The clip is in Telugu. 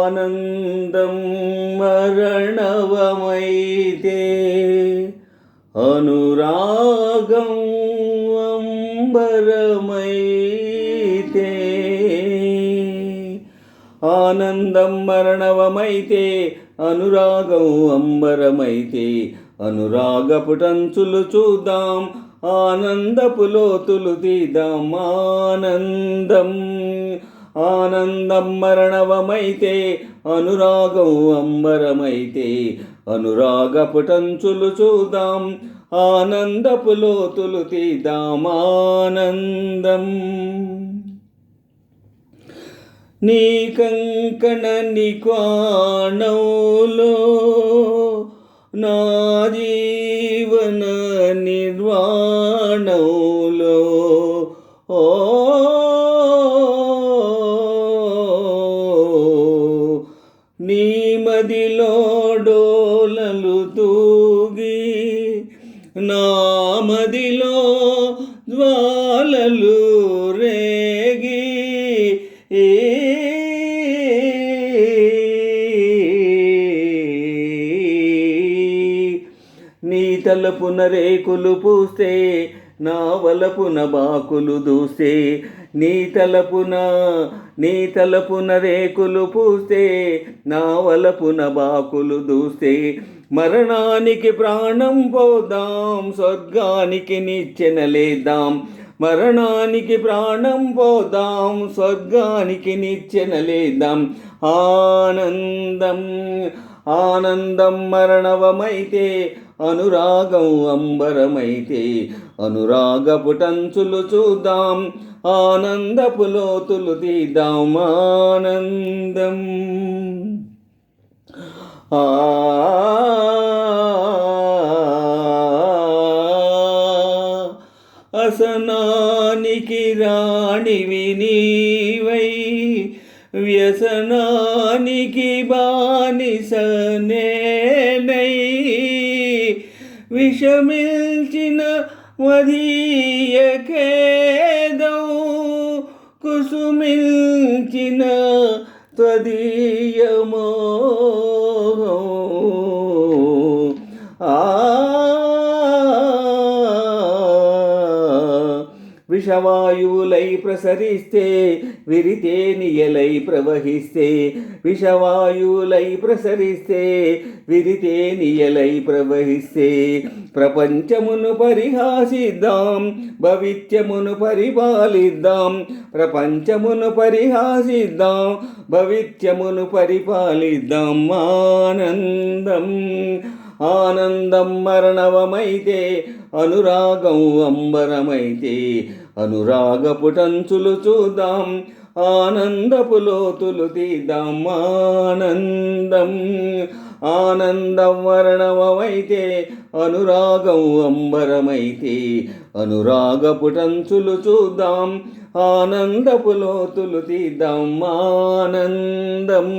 ఆనందం మరణవమైతే అనురాగం అంబరమైతే. ఆనందం మరణవమైతే అనురాగం అంబరమైతే అనురాగపుటంచులు చూద్దాం, ఆనందపు లోతులు తీద్దాం. ఆనందం మరణవమైతే అనురాగం అంబరమైతే అనురాగపుటంచులు చూద్దాం, ఆనందపు లోతులు తీద్దాం. ఆనందం నీ కంకణ నిక్వాణంలో నా జీవన నిర్వాణంలో ఓ నీ మదిలో డోలలు తూగి నా మదిలో జ్వాలలు రేగి నీ తలపున రేకులు పూస్తే నా వలపున బాకులు దూస్తే. నీ తలపున రేకులు పూస్తే నా వలపున బాకులు దూస్తే. మరణానికి ప్రాణం పోదాం, స్వర్గానికి నిచ్చెనలేద్దాం. మరణానికి ప్రాణం పోదాం, స్వర్గానికి నిచ్చెనలేద్దాం. ఆనందం మరణవమైతే అనురాగం అంబరమైతే అనురాగపుటంచులు చూద్దాం, ఆనందపు లోతులు తీద్దాం. ఆనందం అసనానికి రాణివి నీవై వ్యసనానికి బానిస నేనై విషమిల్చిన మదీయకేదం కుసుమిల్చిన త్వదీయమో విషవాయువులై ప్రసరిస్తే విరితే నియలై ప్రవహిస్తే. విషవాయువులై ప్రసరిస్తే విరితే నియలై ప్రవహిస్తే. ప్రపంచమును పరిహాసిద్దాం, భవిత్యమును పరిపాలిద్దాం. ప్రపంచమును పరిహాసిద్దాం, భవిత్యమును పరిపాలిద్దాం. ఆనందం మరణవమైతే అనురాగం అంబరమైతే అనురాగపుటంచులు చూద్దాం, ఆనందపు లోతులు తీద్దాం. ఆనందం మరణవమైతే అనురాగం అంబరమైతే అనురాగపుటంచులు చూద్దాం, ఆనందపు లోతులు తీద్దాం. ఆనందం